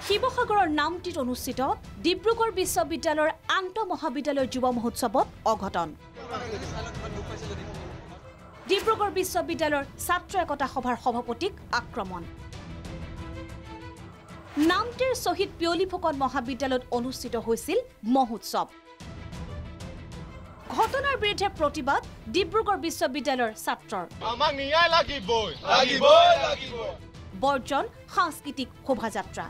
শিৱসাগৰৰ নামটিত অনুষ্ঠিত ডিব্ৰুগড় বিশ্ববিদ্যালয়ৰ আন্তঃমহাবিদ্যালয় যুৱ মহোৎসৱত অঘটন ডিব্ৰুগড় বিশ্ববিদ্যালয়ৰ ছাত্ৰ একতা সভাৰ সভাপতিক আক্ৰমণ নামটিৰ শহীদ পিয়লি ফুকন মহাবিদ্যালয়ত অনুষ্ঠিত হৈছিল মহোৎসৱ ঘটনাৰ বিৰুদ্ধে প্ৰতিবাদ ডিব্ৰুগড় বিশ্ববিদ্যালয়ৰ ছাত্ৰৰ আমাক ন্যায় লাগিবই বৰ্জন সাংস্কৃতিক শোভাযাত্ৰা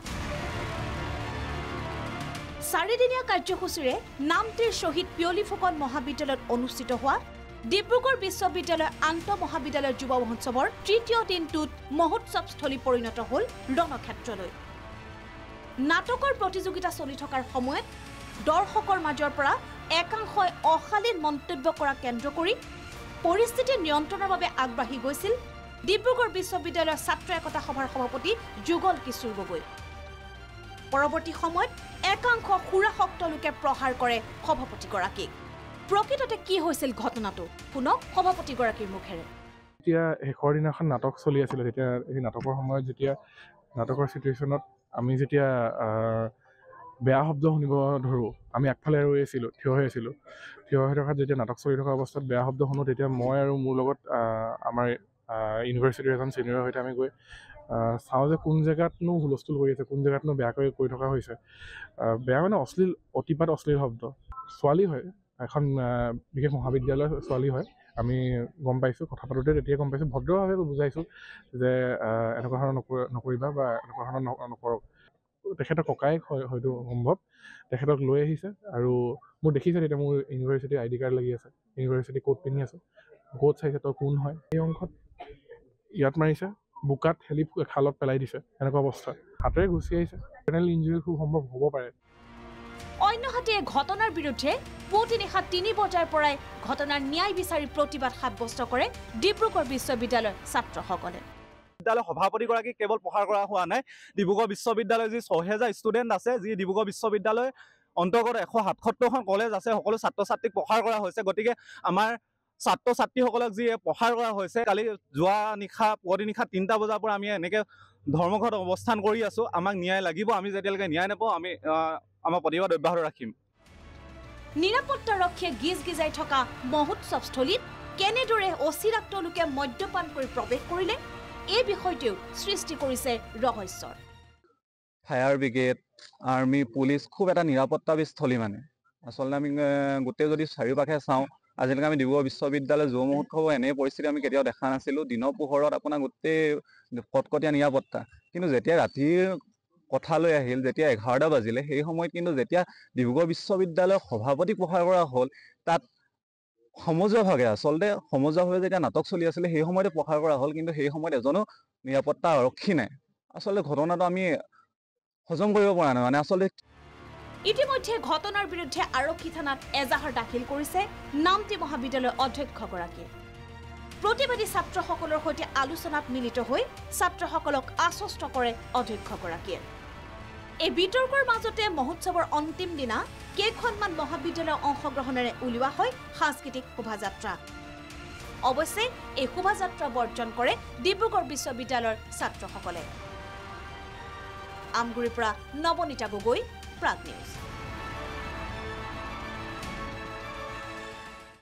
চাৰিদিনীয়া কাৰ্যসূচীৰে নামটিৰ শহীদ পিয়লি ফুকন মহাবিদ্যালয়ত অনুষ্ঠিত হোৱা ডিব্ৰুগড় বিশ্ববিদ্যালয় আন্তঃমহাবিদ্যালয় যুৱ মহোৎসৱৰ তৃতীয় দিনটোত মহোৎসৱস্থলী পৰিণত হ'ল ৰণক্ষেত্ৰলৈ নাটকৰ প্ৰতিযোগিতা চলি থকাৰ সময়ত দৰ্শকৰ মাজৰ পৰা একাংশই অশালীন মন্তব্য কৰা কেন্দ্ৰ কৰি পৰিস্থিতি নিয়ন্ত্ৰণৰ বাবে আগবাঢ়ি গৈছিল ডিব্ৰুগড় বিশ্ববিদ্যালয়ৰ ছাত্ৰ একতা সভাৰ সভাপতি যুগল কিশোৰ গগৈ পৰৱৰ্তী সময়ত একাংশ সুৰাসক্ত লোকে প্ৰহাৰ কৰে সভাপতিগৰাকীক প্ৰকৃততে কি হৈছিল ঘটনাটো শুনক সভাপতিগৰাকীৰ মুখেৰে এতিয়া শেষৰ দিনাখন নাটক চলি আছিল তেতিয়া এই নাটকৰ সময়ত যেতিয়া নাটকৰ সিচুৱেশ্যনত আমি যেতিয়া বেয়া শব্দ শুনিব ধৰোঁ আমি আগফালে ৰৈ আছিলোঁ থিয় হৈ থকাত যেতিয়া নাটক চলি থকা অৱস্থাত বেয়া শব্দ শুনো তেতিয়া মই আৰু মোৰ লগত আমাৰ ইউনিভাৰ্চিটিৰ এজন ছিনিয়ৰৰ সৈতে আমি গৈ চাওঁ যে কোন জেগাতনো হুলস্থুল কৰি আছে কোন জেগাতনো বেয়াকৈ কৰি থকা হৈছে বেয়া মানে অতিপাত অশ্লীল শব্দ ছোৱালী হয় এখন বিশেষ মহাবিদ্যালয়ৰ ছোৱালী হয় আমি গম পাইছোঁ কথা পাতোঁতে তেতিয়া গম পাইছোঁ ভদ্ৰভাৱে বুজাইছোঁ যে এনেকুৱা ধৰণৰ নকৰিবা বা এনেকুৱা ধৰণৰ নকৰক তেখেতৰ ককায়েক হয়তো সম্ভৱ তেখেতক লৈ আহিছে আৰু মোৰ দেখিছে তেতিয়া মোৰ ইউনিভাৰ্চিটিৰ ID কাৰ্ড লাগি আছে ইউনিভাৰ্চিটি কোট পিন্ধি আছোঁ কোট চাইছে তই কোন হয় এই অংশত ইয়াত মাৰিছে বোকাত ঠেলি খালত পেলাই দিছে এনেকুৱা অৱস্থা হাতেৰে ঘুচি আহিছে জেনেৰেল ইঞ্জুৰি খুব সম্ভৱ হ'ব পাৰে অন্যহাতে ঘটনাৰ বিৰুদ্ধে পুৱতি নিশা ৩ বজাৰ পৰাই ঘটনাৰ ন্যায় বিচাৰি প্ৰতিবাদ সাব্যস্ত কৰে ডিব্ৰুগড় বিশ্ববিদ্যালয়ৰ ছাত্ৰসকলে বিদ্যালয় সভাপতিগৰাকী কেৱল প্ৰহাৰ কৰা হোৱা নাই ডিব্ৰুগড় বিশ্ববিদ্যালয়ৰ যি ৬০০০ ষ্টুডেণ্ট আছে যি ডিব্ৰুগড় বিশ্ববিদ্যালয়ৰ অন্তৰ্গত ১৭৭খন কলেজ আছে সকলো ছাত্ৰ ছাত্ৰীক প্ৰহাৰ কৰা হৈছে গতিকে আমাৰ ছাত্ৰ ছাত্ৰীসকলক যি প্ৰহাৰ কৰা হৈছে কালি যোৱা নিশা পুৱতি নিশা ৩টা বজাৰ পৰা আমি এনেকৈ ধৰ্মঘট অৱস্থান কৰি আছোঁ আমাক ন্যায় লাগিব আমি যেতিয়ালৈকে ন্যায় নাপাওঁ আমি আমাৰ প্ৰতিবাদ অব্যাহত ৰাখিম নিৰাপত্তাৰক্ষীয়ে গিজগিজাই থকা মহোৎসৱস্থলীত কেনেদৰে অচিনাক্ত লোকে মদ্যপান কৰি প্ৰৱেশ কৰিলে এই বিষয়টোও সৃষ্টি কৰিছে ৰহস্যৰ ফায়াৰ ব্ৰিগেড আৰ্মি পুলিচ খুব এটা নিৰাপত্তাস্থলী মানে আচলতে আমি গোটেই যদি চাৰিওপাশে চাওঁ আজিলৈকে আমি ডিব্ৰুগড় বিশ্ববিদ্যালয় যুৱ মহোৎসৱৰ এনে পৰিস্থিতি আমি কেতিয়াও দেখা নাছিলোঁ দিনৰ পোহৰত আপোনাৰ গোটেই কটকটীয়া নিৰাপত্তা কিন্তু যেতিয়া ৰাতিৰ কথালৈ আহিল যেতিয়া 11টা বাজিলে সেই সময়ত কিন্তু যেতিয়া ডিব্ৰুগড় বিশ্ববিদ্যালয়ৰ সভাপতিক প্ৰহাৰ কৰা হ'ল তাত সমজুৱাভাৱে আচলতে সমজুৱাভাৱে যেতিয়া নাটক চলি আছিলে সেই সময়তে প্ৰহাৰ কৰা হ'ল কিন্তু সেই সময়ত এজনো নিৰাপত্তা আৰক্ষী নাই আচলতে ঘটনাটো আমি হজম কৰিব পৰা নাই মানে আচলতে ইতিমধ্যে ঘটনাৰ বিৰুদ্ধে আৰক্ষী থানাত এজাহাৰ দাখিল কৰিছে নামটি মহাবিদ্যালয়ৰ অধ্যক্ষগৰাকীয়ে প্ৰতিবাদী ছাত্ৰসকলৰ সৈতে আলোচনাত মিলিত হৈ ছাত্ৰসকলক আশ্বস্ত কৰে অধ্যক্ষগৰাকীয়ে এই বিতৰ্কৰ মাজতে মহোৎসৱৰ অন্তিম দিনা কেইখনমান মহাবিদ্যালয়ৰ অংশগ্ৰহণেৰে উলিওৱা হয় সাংস্কৃতিক শোভাযাত্ৰা অৱশ্যে এই শোভাযাত্ৰা বৰ্জন কৰে ডিব্ৰুগড় বিশ্ববিদ্যালয়ৰ ছাত্ৰসকলে আমগুৰিৰ পৰা নৱনীতা গগৈ প্ৰাগ নিউজ।